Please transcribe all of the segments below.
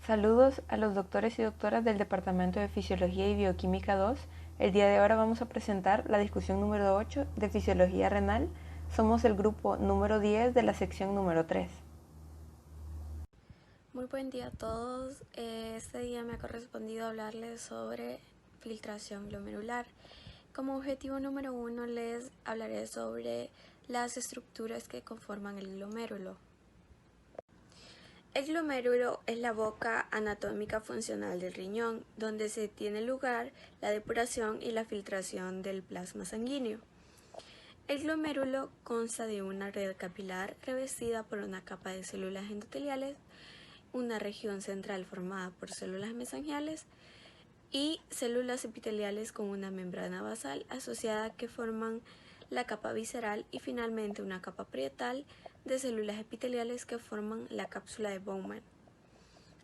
Saludos a los doctores y doctoras del Departamento de Fisiología y Bioquímica 2. El día de ahora vamos a presentar la discusión número 8 de Fisiología Renal. Somos el grupo número 10 de la sección número 3. Muy buen día a todos. Este día me ha correspondido hablarles sobre filtración glomerular. Como objetivo número 1 les hablaré sobre las estructuras que conforman el glomérulo. El glomérulo es la boca anatómica funcional del riñón, donde se tiene lugar la depuración y la filtración del plasma sanguíneo. El glomérulo consta de una red capilar revestida por una capa de células endoteliales, una región central formada por células mesangiales y células epiteliales con una membrana basal asociada que forman la capa visceral y finalmente una capa parietal de células epiteliales que forman la cápsula de Bowman.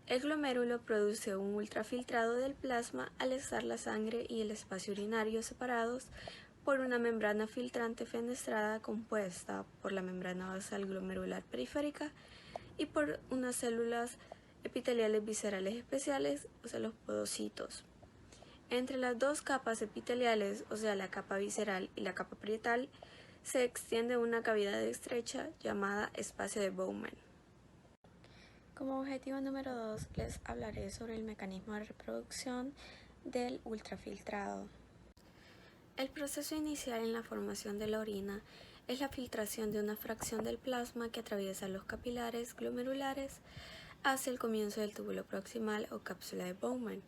El glomérulo produce un ultrafiltrado del plasma al estar la sangre y el espacio urinario separados por una membrana filtrante fenestrada compuesta por la membrana basal glomerular periférica y por unas células epiteliales viscerales especiales, o sea, los podocitos. Entre las dos capas epiteliales, o sea, la capa visceral y la capa parietal, se extiende una cavidad estrecha llamada espacio de Bowman. Como objetivo número 2 les hablaré sobre el mecanismo de reproducción del ultrafiltrado. El proceso inicial en la formación de la orina es la filtración de una fracción del plasma que atraviesa los capilares glomerulares hacia el comienzo del túbulo proximal o cápsula de Bowman.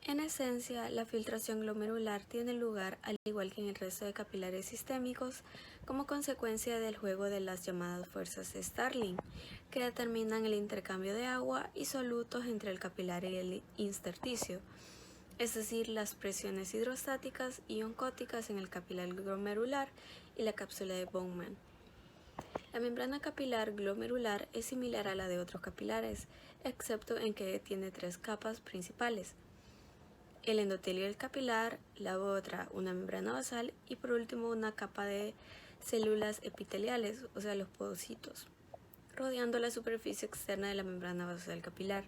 En esencia, la filtración glomerular tiene lugar, al igual que en el resto de capilares sistémicos, como consecuencia del juego de las llamadas fuerzas de Starling, que determinan el intercambio de agua y solutos entre el capilar y el intersticio, es decir, las presiones hidrostáticas y oncóticas en el capilar glomerular y la cápsula de Bowman. La membrana capilar glomerular es similar a la de otros capilares, excepto en que tiene tres capas principales: el endotelio del capilar, la otra una membrana basal y por último una capa de células epiteliales, o sea, los podocitos, rodeando la superficie externa de la membrana basal capilar.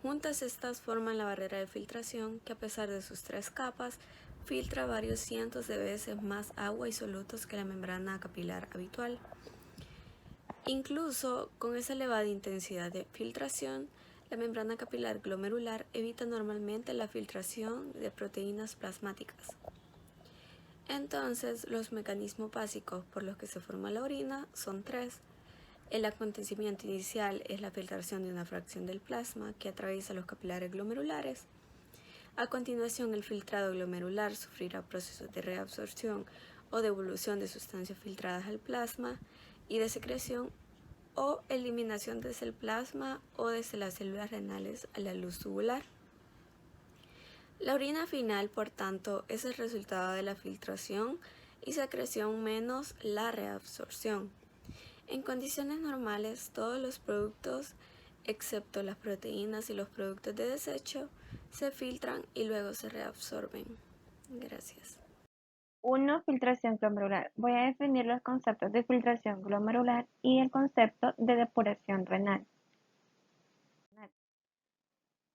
Juntas estas forman la barrera de filtración que, a pesar de sus tres capas, filtra varios cientos de veces más agua y solutos que la membrana capilar habitual. Incluso con esa elevada intensidad de filtración, la membrana capilar glomerular evita normalmente la filtración de proteínas plasmáticas. Entonces, los mecanismos básicos por los que se forma la orina son tres. El acontecimiento inicial es la filtración de una fracción del plasma que atraviesa los capilares glomerulares. A continuación, el filtrado glomerular sufrirá procesos de reabsorción o devolución de sustancias filtradas al plasma y de secreción o eliminación desde el plasma o desde las células renales a la luz tubular. La orina final, por tanto, es el resultado de la filtración y secreción menos la reabsorción. En condiciones normales, todos los productos, excepto las proteínas y los productos de desecho, se filtran y luego se reabsorben. Gracias. 1. Filtración glomerular. Voy a definir los conceptos de filtración glomerular y el concepto de depuración renal.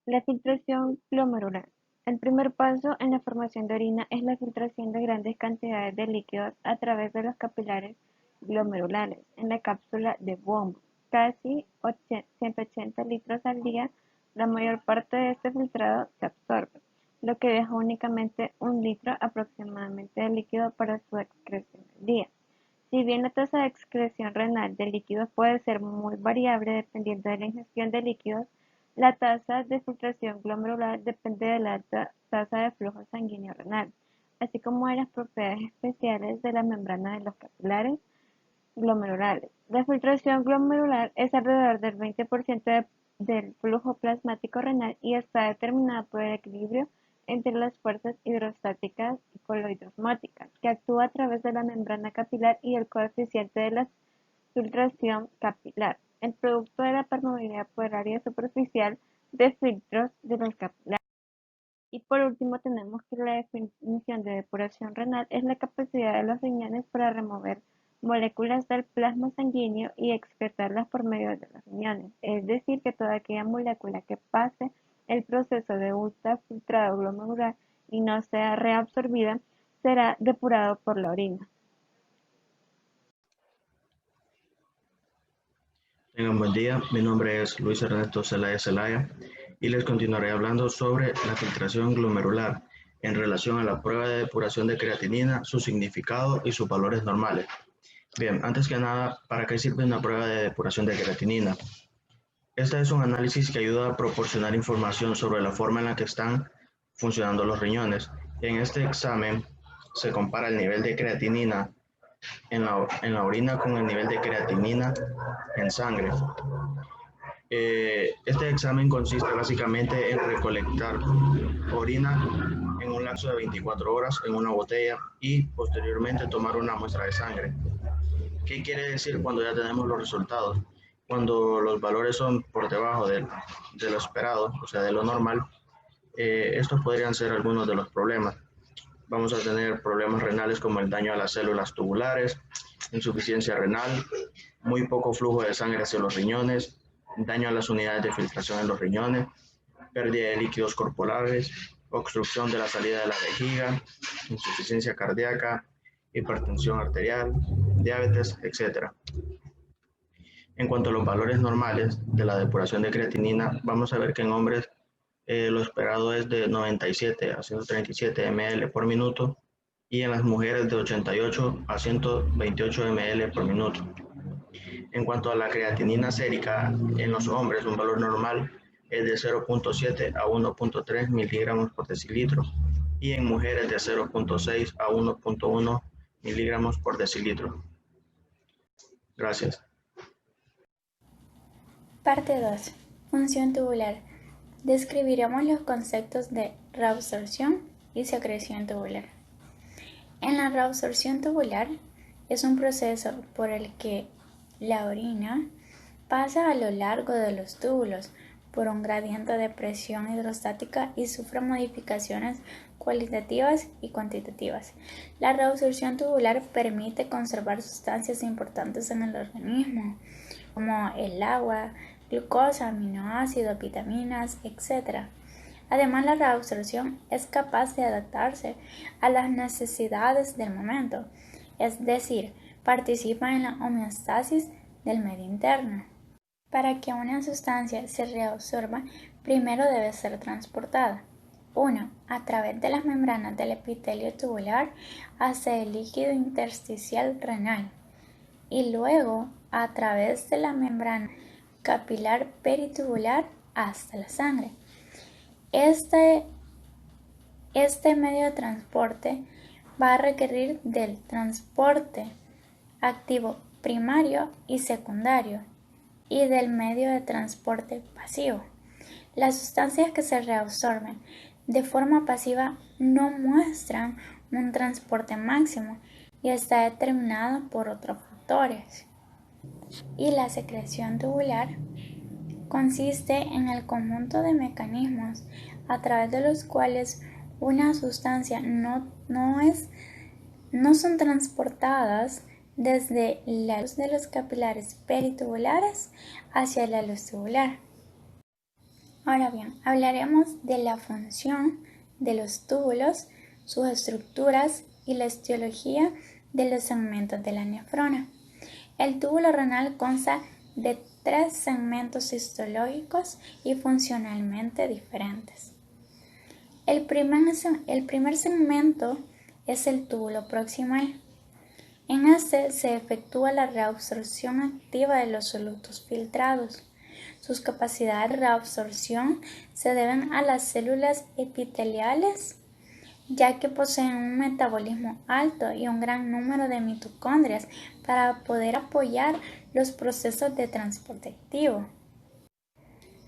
La filtración glomerular. El primer paso en la formación de orina es la filtración de grandes cantidades de líquidos a través de los capilares glomerulares en la cápsula de Bowman, casi 180 litros al día. La mayor parte de este filtrado se absorbe, lo que deja únicamente 1 litro aproximadamente de líquido para su excreción al día. Si bien la tasa de excreción renal de líquidos puede ser muy variable dependiendo de la ingestión de líquidos, la tasa de filtración glomerular depende de la alta tasa de flujo sanguíneo renal, así como de las propiedades especiales de la membrana de los capilares glomerulares. La filtración glomerular es alrededor del 20% del flujo plasmático renal y está determinada por el equilibrio entre las fuerzas hidrostáticas y coloidosmóticas, que actúa a través de la membrana capilar, y el coeficiente de la filtración capilar, el producto de la permeabilidad por área superficial de filtros de los capilares. Y por último tenemos que la definición de depuración renal es la capacidad de los riñones para remover moléculas del plasma sanguíneo y excretarlas por medio de los riñones, es decir, que toda aquella molécula que pase el proceso de ultrafiltrado glomerular y no sea reabsorbida será depurado por la orina. Tengan buen día, mi nombre es Luis Ernesto Zelaya y les continuaré hablando sobre la filtración glomerular en relación a la prueba de depuración de creatinina, su significado y sus valores normales. Bien, antes que nada, ¿para qué sirve una prueba de depuración de creatinina? Este es un análisis que ayuda a proporcionar información sobre la forma en la que están funcionando los riñones. En este examen se compara el nivel de creatinina en la orina con el nivel de creatinina en sangre. Este examen consiste básicamente en recolectar orina en un lapso de 24 horas en una botella y posteriormente tomar una muestra de sangre. ¿Qué quiere decir cuando ya tenemos los resultados? Cuando los valores son por debajo de lo esperado, o sea, de lo normal, estos podrían ser algunos de los problemas. Vamos a tener problemas renales como el daño a las células tubulares, insuficiencia renal, muy poco flujo de sangre hacia los riñones, daño a las unidades de filtración en los riñones, pérdida de líquidos corporales, obstrucción de la salida de la vejiga, insuficiencia cardíaca, hipertensión arterial, diabetes, etc. En cuanto a los valores normales de la depuración de creatinina, vamos a ver que en hombres lo esperado es de 97 a 137 ml por minuto y en las mujeres de 88 a 128 ml por minuto. En cuanto a la creatinina sérica, en los hombres un valor normal es de 0.7 a 1.3 miligramos por decilitro y en mujeres de 0.6 a 1.1 miligramos por decilitro. Gracias. Parte 2. Función tubular. Describiremos los conceptos de reabsorción y secreción tubular. En la reabsorción tubular es un proceso por el que la orina pasa a lo largo de los túbulos por un gradiente de presión hidrostática y sufre modificaciones cualitativas y cuantitativas. La reabsorción tubular permite conservar sustancias importantes en el organismo, como el agua, glucosa, aminoácidos, vitaminas, etc. Además, la reabsorción es capaz de adaptarse a las necesidades del momento, es decir, participa en la homeostasis del medio interno. Para que una sustancia se reabsorba, primero debe ser transportada. 1. A través de las membranas del epitelio tubular hacia el líquido intersticial renal y luego a través de la membrana capilar peritubular hasta la sangre. Este medio de transporte va a requerir del transporte activo primario y secundario y del medio de transporte pasivo. Las sustancias que se reabsorben de forma pasiva no muestran un transporte máximo y está determinado por otros factores. Y la secreción tubular consiste en el conjunto de mecanismos a través de los cuales una sustancia no son transportadas desde la luz de los capilares peritubulares hacia la luz tubular. Ahora bien, hablaremos de la función de los túbulos, sus estructuras y la etiología de los segmentos de la nefrona. El túbulo renal consta de 3 segmentos histológicos y funcionalmente diferentes. El primer segmento es el túbulo proximal. En este se efectúa la reabsorción activa de los solutos filtrados. Sus capacidades de reabsorción se deben a las células epiteliales, ya que poseen un metabolismo alto y un gran número de mitocondrias para poder apoyar los procesos de transporte activo.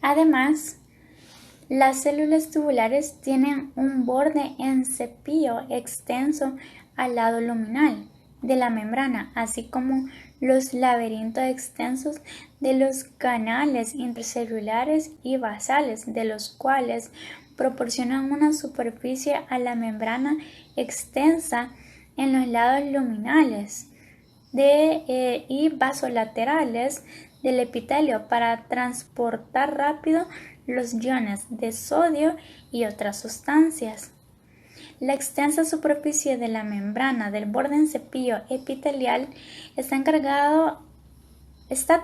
Además, las células tubulares tienen un borde en cepillo extenso al lado luminal de la membrana, así como los laberintos extensos de los canales intercelulares y basales, de los cuales proporcionan una superficie a la membrana extensa en los lados luminales y vasolaterales del epitelio para transportar rápido los iones de sodio y otras sustancias. La extensa superficie de la membrana del borde en cepillo epitelial está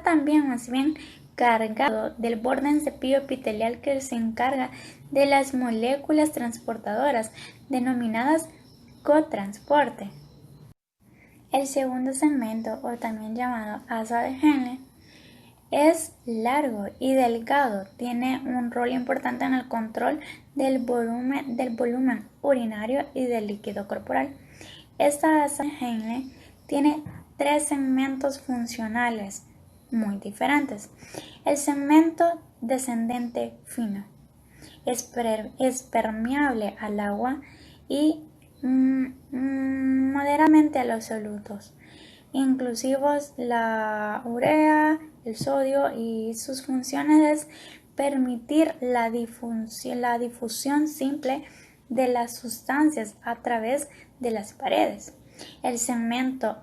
también más bien cargado del borde en cepillo epitelial que se encarga de las moléculas transportadoras denominadas cotransporte. El segundo segmento, o también llamado asa de Henle, es largo y delgado, tiene un rol importante en el control del volumen urinario y del líquido corporal. Esta asa de Henle tiene 3 segmentos funcionales muy diferentes. El segmento descendente fino es permeable al agua y moderadamente a los solutos, inclusivos la urea, el sodio, y sus funciones es permitir la difusión simple de las sustancias a través de las paredes. El segmento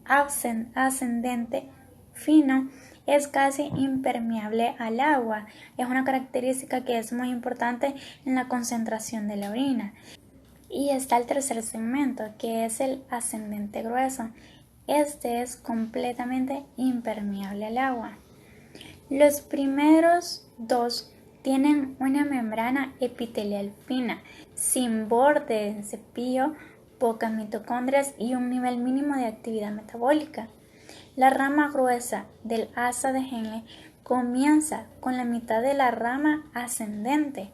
ascendente fino es casi impermeable al agua. Es una característica que es muy importante en la concentración de la orina. Y está el tercer segmento, que es el ascendente grueso. Este es completamente impermeable al agua. Los primeros dos tienen una membrana epitelial fina, sin borde en cepillo, pocas mitocondrias y un nivel mínimo de actividad metabólica. La rama gruesa del asa de Henle comienza con la mitad de la rama ascendente.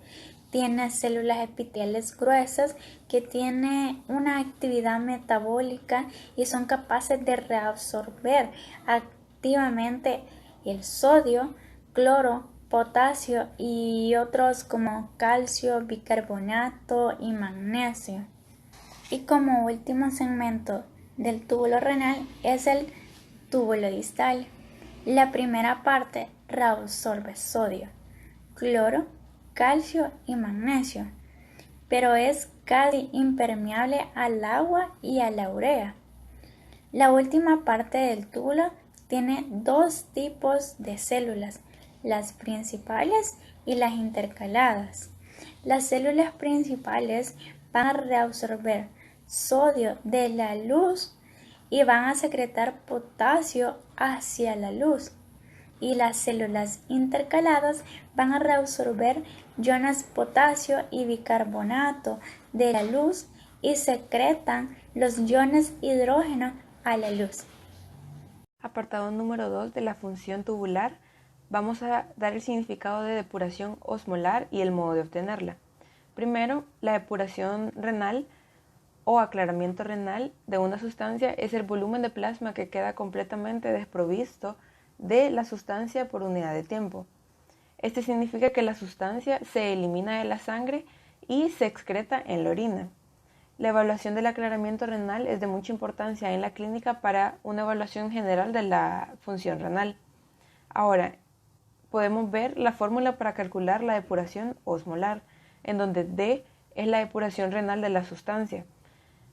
Tiene células epiteliales gruesas que tienen una actividad metabólica y son capaces de reabsorber activamente el sodio, cloro, potasio y otros como calcio, bicarbonato y magnesio. Y como último segmento del túbulo renal es el túbulo distal. La primera parte reabsorbe sodio, cloro, calcio y magnesio, pero es casi impermeable al agua y a la urea. La última parte del túbulo tiene 2 tipos de células, las principales y las intercaladas. Las células principales van a reabsorber sodio de la luz y van a secretar potasio hacia la luz. Y las células intercaladas van a reabsorber iones potasio y bicarbonato de la luz y secretan los iones hidrógeno a la luz. Apartado número 2 de la función tubular, vamos a dar el significado de depuración osmolar y el modo de obtenerla. Primero, la depuración renal o aclaramiento renal de una sustancia es el volumen de plasma que queda completamente desprovisto de la sustancia por unidad de tiempo. Este significa que la sustancia se elimina de la sangre y se excreta en la orina. La evaluación del aclaramiento renal es de mucha importancia en la clínica para una evaluación general de la función renal. Ahora, podemos ver la fórmula para calcular la depuración osmolar, en donde D es la depuración renal de la sustancia,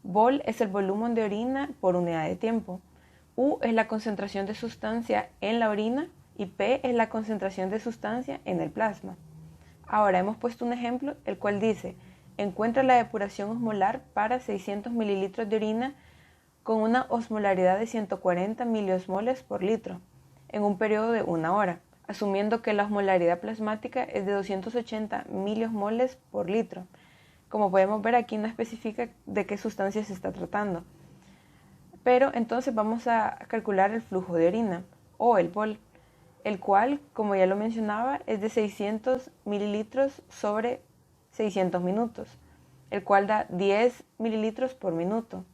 Vol es el volumen de orina por unidad de tiempo, U es la concentración de sustancia en la orina y P es la concentración de sustancia en el plasma. Ahora hemos puesto un ejemplo, el cual dice: encuentra la depuración osmolar para 600 mililitros de orina con una osmolaridad de 140 miliosmoles por litro en un periodo de 1 hora, asumiendo que la osmolaridad plasmática es de 280 miliosmoles por litro. Como podemos ver, aquí no especifica de qué sustancia se está tratando. Pero entonces vamos a calcular el flujo de orina, o el VOL, el cual, como ya lo mencionaba, es de 600 mililitros sobre 600 minutos, el cual da 10 mililitros por minuto.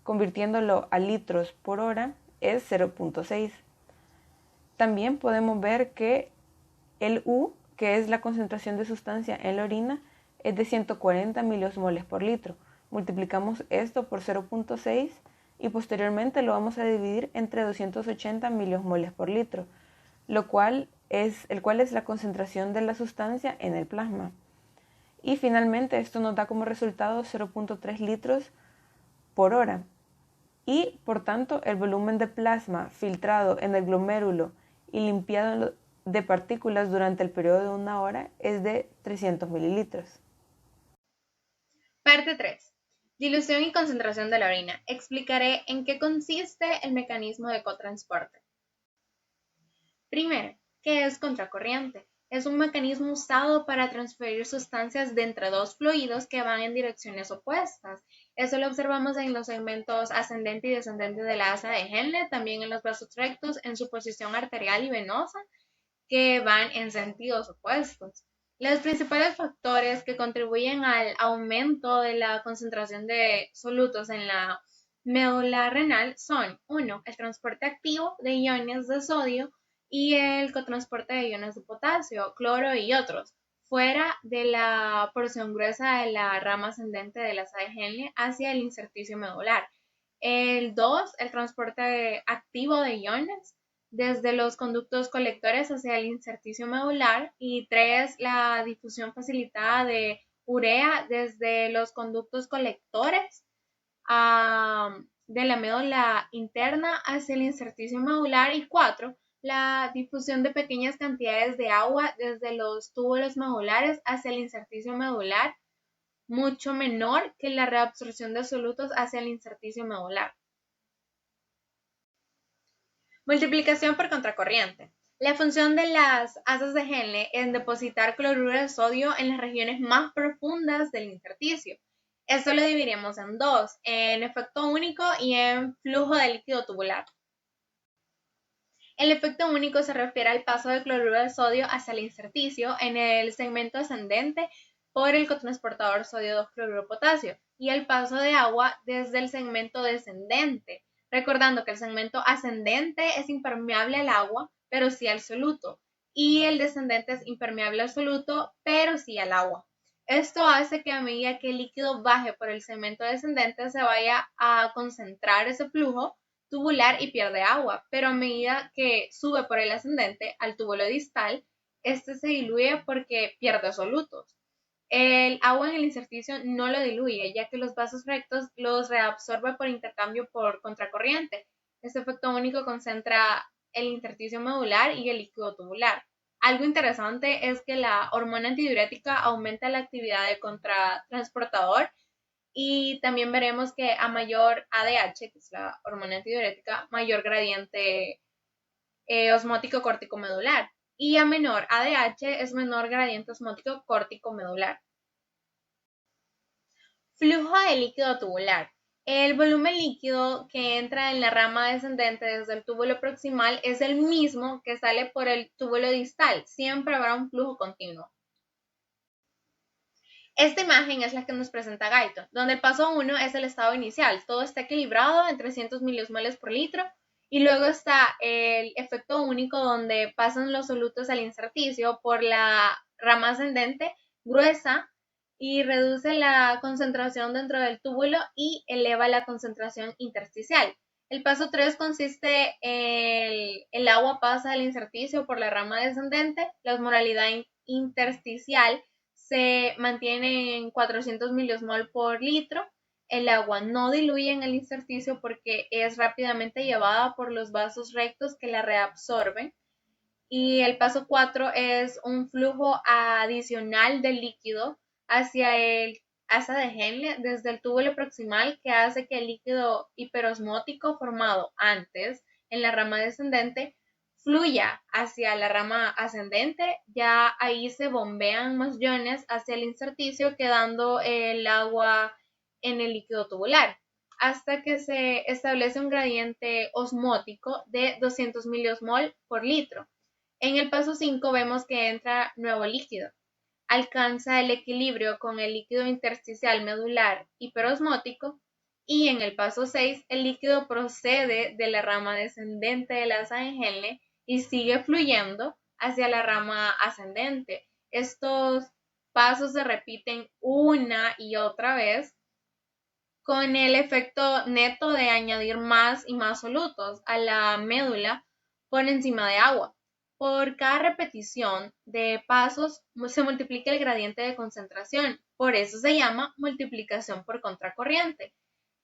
Convirtiéndolo a litros por hora es 0.6. También podemos ver que el U, que es la concentración de sustancia en la orina, es de 140 miliosmoles por litro. Multiplicamos esto por 0.6 y posteriormente lo vamos a dividir entre 280 miliosmoles por litro, el cual es la concentración de la sustancia en el plasma. Y finalmente esto nos da como resultado 0.3 litros por hora. y, por tanto, el volumen de plasma filtrado en el glomérulo y limpiado de partículas durante el periodo de 1 hora es de 300 mililitros. Parte 3. Dilución y concentración de la orina. Explicaré en qué consiste el mecanismo de cotransporte. Primero, ¿qué es contracorriente? Es un mecanismo usado para transferir sustancias de entre dos fluidos que van en direcciones opuestas. Eso lo observamos en los segmentos ascendente y descendente de la asa de Henle, también en los vasos rectos en su posición arterial y venosa, que van en sentidos opuestos. Los principales factores que contribuyen al aumento de la concentración de solutos en la médula renal son 1. El transporte activo de iones de sodio y el cotransporte de iones de potasio, cloro y otros, fuera de la porción gruesa de la rama ascendente de la asa de Henle hacia el intersticio medular. El 2. El transporte activo de iones desde los conductos colectores hacia el intersticio medular, y 3. La difusión facilitada de urea desde los conductos colectores de la médula interna hacia el intersticio medular, y 4. La difusión de pequeñas cantidades de agua desde los túbulos medulares hacia el intersticio medular, mucho menor que la reabsorción de solutos hacia el intersticio medular. Multiplicación por contracorriente. La función de las asas de Henle es depositar cloruro de sodio en las regiones más profundas del intersticio. Esto lo dividiremos en dos, en efecto único y en flujo de líquido tubular. El efecto único se refiere al paso de cloruro de sodio hacia el intersticio en el segmento ascendente por el cotransportador sodio 2-cloruro potasio, y el paso de agua desde el segmento descendente, recordando que el segmento ascendente es impermeable al agua, pero sí al soluto, y el descendente es impermeable al soluto, pero sí al agua. Esto hace que a medida que el líquido baje por el segmento descendente se vaya a concentrar ese flujo tubular y pierde agua, pero a medida que sube por el ascendente al túbulo distal, este se diluye porque pierde solutos. El agua en el intersticio no lo diluye, ya que los vasos rectos los reabsorbe por intercambio por contracorriente. Este efecto único concentra el intersticio medular y el líquido tubular. Algo interesante es que la hormona antidiurética aumenta la actividad del contratransportador, y también veremos que a mayor ADH, que es la hormona antidiurética, mayor gradiente osmótico córtico medular, y a menor ADH es menor gradiente osmótico córtico medular. Flujo de líquido tubular. El volumen líquido que entra en la rama descendente desde el túbulo proximal es el mismo que sale por el túbulo distal. Siempre habrá un flujo continuo. Esta imagen es la que nos presenta Guyton, donde el paso 1 es el estado inicial. Todo está equilibrado en 300 miliosmoles por litro, y luego está el efecto único, donde pasan los solutos al intersticio por la rama ascendente gruesa y reduce la concentración dentro del túbulo y eleva la concentración intersticial. El paso 3 consiste en el agua pasa al intersticio por la rama descendente, la osmolaridad intersticial se mantiene en 400 miliosmol por litro. El agua no diluye en el intersticio porque es rápidamente llevada por los vasos rectos que la reabsorben. Y el paso 4 es un flujo adicional de líquido hacia el asa de Henle desde el túbulo proximal, que hace que el líquido hiperosmótico formado antes en la rama descendente fluya hacia la rama ascendente. Ya ahí se bombean más iones hacia el intersticio, quedando el agua en el líquido tubular, hasta que se establece un gradiente osmótico de 200 miliosmol por litro. En el paso 5 vemos que entra nuevo líquido. Alcanza el equilibrio con el líquido intersticial medular hiperosmótico, y en el paso 6 el líquido procede de la rama descendente de la asa de Henle y sigue fluyendo hacia la rama ascendente. Estos pasos se repiten una y otra vez con el efecto neto de añadir más y más solutos a la médula por encima de agua. Por cada repetición de pasos se multiplica el gradiente de concentración, por eso se llama multiplicación por contracorriente.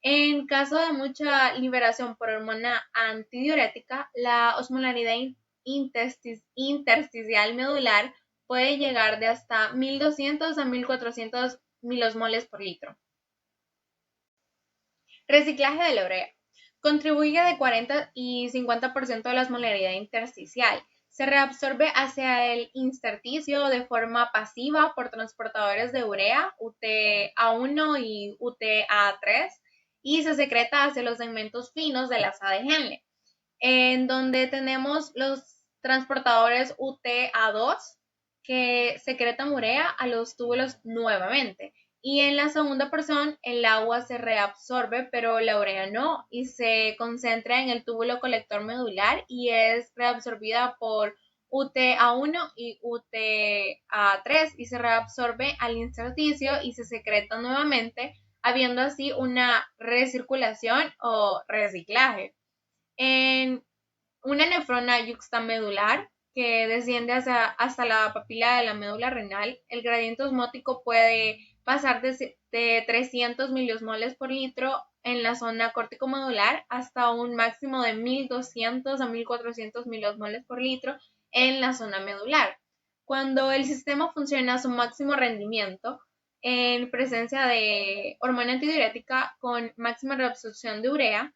En caso de mucha liberación por hormona antidiurética, la osmolaridad intersticial medular puede llegar de hasta 1200 a 1400 milosmoles por litro. Reciclaje de la urea. Contribuye de 40 y 50% de la osmolaridad intersticial. Se reabsorbe hacia el intersticio de forma pasiva por transportadores de urea, UTA1 y UTA3, y se secreta hacia los segmentos finos de la asa de Henle, en donde tenemos los transportadores UTA2 que secretan urea a los túbulos nuevamente. Y en la segunda porción el agua se reabsorbe, pero la urea no, y se concentra en el túbulo colector medular y es reabsorbida por UTA1 y UTA3 y se reabsorbe al intersticio y se secreta nuevamente, habiendo así una recirculación o reciclaje. En una nefrona yuxtamedular que desciende hasta la papila de la médula renal, el gradiente osmótico puede pasar de 300 miliosmoles por litro en la zona córtico-medular hasta un máximo de 1200 a 1400 miliosmoles por litro en la zona medular. Cuando el sistema funciona a su máximo rendimiento, en presencia de hormona antidiurética con máxima reabsorción de urea,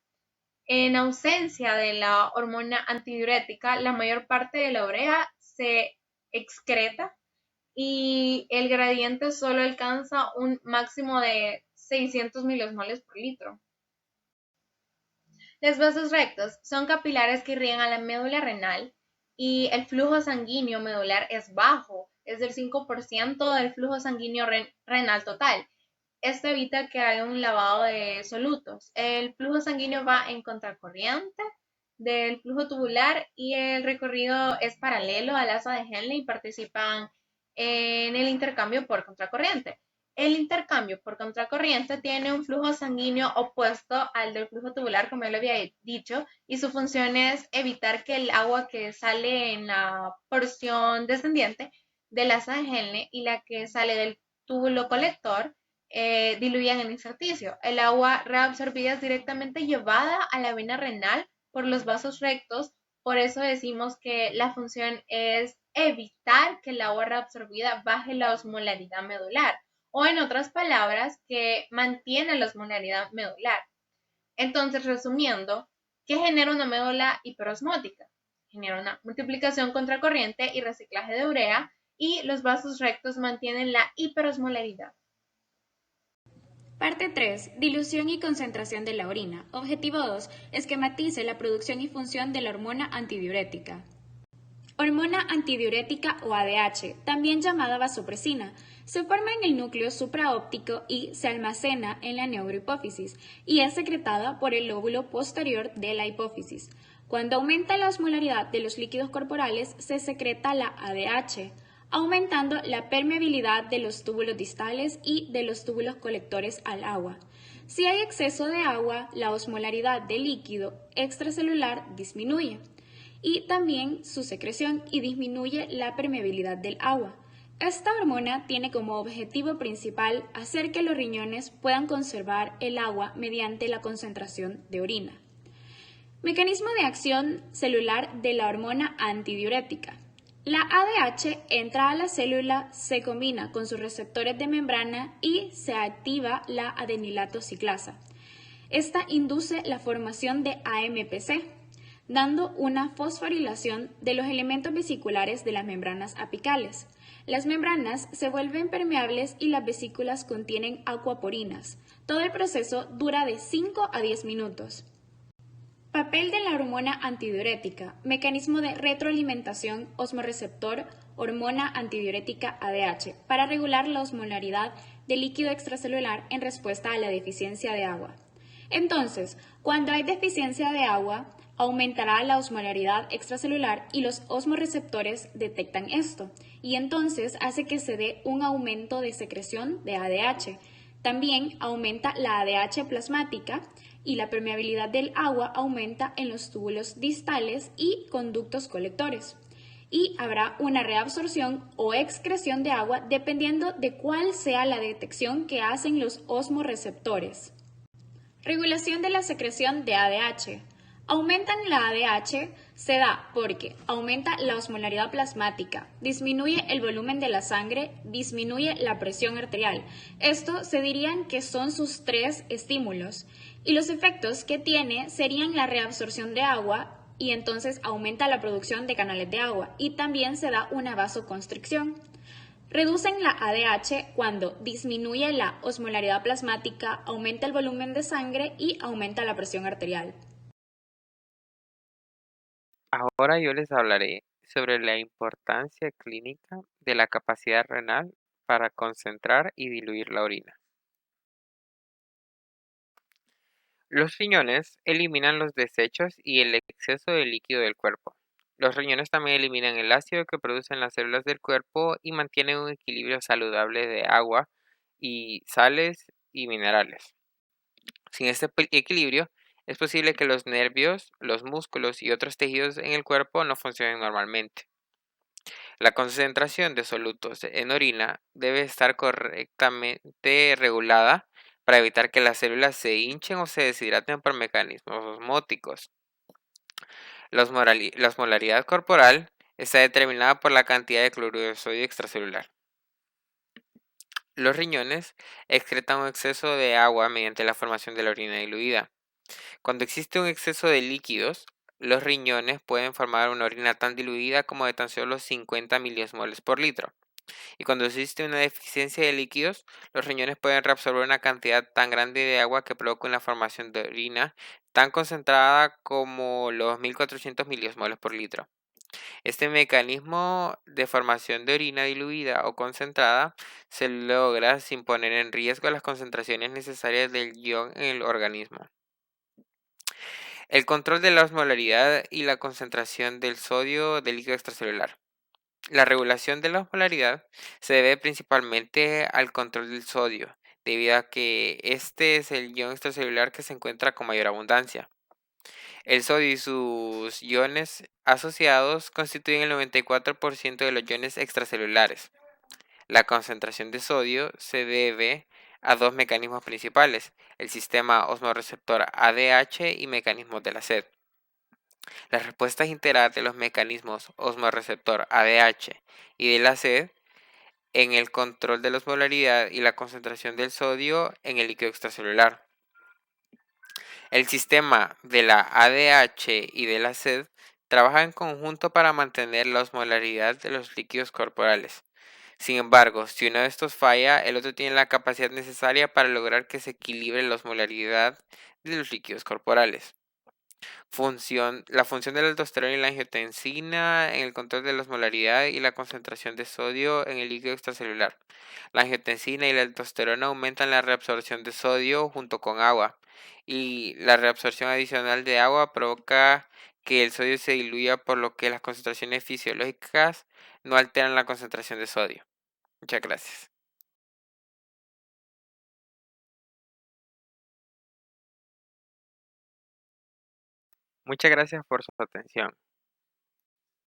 en ausencia de la hormona antidiurética, la mayor parte de la urea se excreta y el gradiente solo alcanza un máximo de 600 miliosmoles por litro. Los vasos rectos son capilares que irrigan a la médula renal y el flujo sanguíneo medular es bajo, es del 5% del flujo sanguíneo renal total. Esto evita que haya un lavado de solutos. El flujo sanguíneo va en contracorriente del flujo tubular y el recorrido es paralelo al asa de Henle y participan en el intercambio por contracorriente. El intercambio por contracorriente tiene un flujo sanguíneo opuesto al del flujo tubular, como ya lo había dicho, y su función es evitar que el agua que sale en la porción descendiente del asa de Henle y la que sale del túbulo colector diluyan en el intersticio. El agua reabsorbida es directamente llevada a la vena renal por los vasos rectos, por eso decimos que la función es evitar que el agua reabsorbida baje la osmolaridad medular, o en otras palabras, que mantiene la osmolaridad medular. Entonces, resumiendo, ¿qué genera una médula hiperosmótica? Genera una multiplicación contracorriente y reciclaje de urea, y los vasos rectos mantienen la hiperosmolaridad. Parte 3. Dilución y concentración de la orina. Objetivo 2. Esquematice la producción y función de la hormona antidiurética. Hormona antidiurética o ADH, también llamada vasopresina, se forma en el núcleo supraóptico y se almacena en la neurohipófisis y es secretada por el lóbulo posterior de la hipófisis. Cuando aumenta la osmolaridad de los líquidos corporales, se secreta la ADH, aumentando la permeabilidad de los túbulos distales y de los túbulos colectores al agua. Si hay exceso de agua, la osmolaridad del líquido extracelular disminuye y también su secreción y disminuye la permeabilidad del agua. Esta hormona tiene como objetivo principal hacer que los riñones puedan conservar el agua mediante la concentración de orina. Mecanismo de acción celular de la hormona antidiurética. La ADH entra a la célula, se combina con sus receptores de membrana y se activa la adenilato ciclasa. Esta induce la formación de AMPC, dando una fosforilación de los elementos vesiculares de las membranas apicales. Las membranas se vuelven permeables y las vesículas contienen aquaporinas. Todo el proceso dura de 5 a 10 minutos. Papel de la hormona antidiurética, mecanismo de retroalimentación osmorreceptor, hormona antidiurética ADH, para regular la osmolaridad del líquido extracelular en respuesta a la deficiencia de agua. Entonces, cuando hay deficiencia de agua, aumentará la osmolaridad extracelular y los osmorreceptores detectan esto, y entonces hace que se dé un aumento de secreción de ADH. También aumenta la ADH plasmática, y la permeabilidad del agua aumenta en los túbulos distales y conductos colectores. Y habrá una reabsorción o excreción de agua dependiendo de cuál sea la detección que hacen los osmorreceptores. Regulación de la secreción de ADH. Aumentan la ADH se da porque aumenta la osmolaridad plasmática, disminuye el volumen de la sangre, disminuye la presión arterial. Esto se dirían que son sus tres estímulos. Y los efectos que tiene serían la reabsorción de agua y entonces aumenta la producción de canales de agua y también se da una vasoconstricción. Reducen la ADH cuando disminuye la osmolaridad plasmática, aumenta el volumen de sangre y aumenta la presión arterial. Ahora yo les hablaré sobre la importancia clínica de la capacidad renal para concentrar y diluir la orina. Los riñones eliminan los desechos y el exceso de líquido del cuerpo. Los riñones también eliminan el ácido que producen las células del cuerpo y mantienen un equilibrio saludable de agua y sales y minerales. Sin este equilibrio, es posible que los nervios, los músculos y otros tejidos en el cuerpo no funcionen normalmente. La concentración de solutos en orina debe estar correctamente regulada para evitar que las células se hinchen o se deshidraten por mecanismos osmóticos. La osmolaridad corporal está determinada por la cantidad de cloruro de sodio extracelular. Los riñones excretan un exceso de agua mediante la formación de la orina diluida. Cuando existe un exceso de líquidos, los riñones pueden formar una orina tan diluida como de tan solo 50 miliosmoles por litro. Y cuando existe una deficiencia de líquidos, los riñones pueden reabsorber una cantidad tan grande de agua que provoca una formación de orina tan concentrada como los 1400 miliosmoles por litro. Este mecanismo de formación de orina diluida o concentrada se logra sin poner en riesgo las concentraciones necesarias del ion en el organismo. El control de la osmolaridad y la concentración del sodio del líquido extracelular. La regulación de la osmolaridad se debe principalmente al control del sodio, debido a que este es el ion extracelular que se encuentra con mayor abundancia. El sodio y sus iones asociados constituyen el 94% de los iones extracelulares. La concentración de sodio se debe a dos mecanismos principales, el sistema osmorreceptor ADH y mecanismos de la sed. Las respuestas integradas de los mecanismos osmorreceptor ADH y de la sed en el control de la osmolaridad y la concentración del sodio en el líquido extracelular. El sistema de la ADH y de la sed trabaja en conjunto para mantener la osmolaridad de los líquidos corporales. Sin embargo, si uno de estos falla, el otro tiene la capacidad necesaria para lograr que se equilibre la osmolaridad de los líquidos corporales. La función de la aldosterona y la angiotensina en el control de la osmolaridad y la concentración de sodio en el líquido extracelular. La angiotensina y la aldosterona aumentan la reabsorción de sodio junto con agua, y la reabsorción adicional de agua provoca que el sodio se diluya, por lo que las concentraciones fisiológicas no alteran la concentración de sodio. Muchas gracias. Muchas gracias por su atención.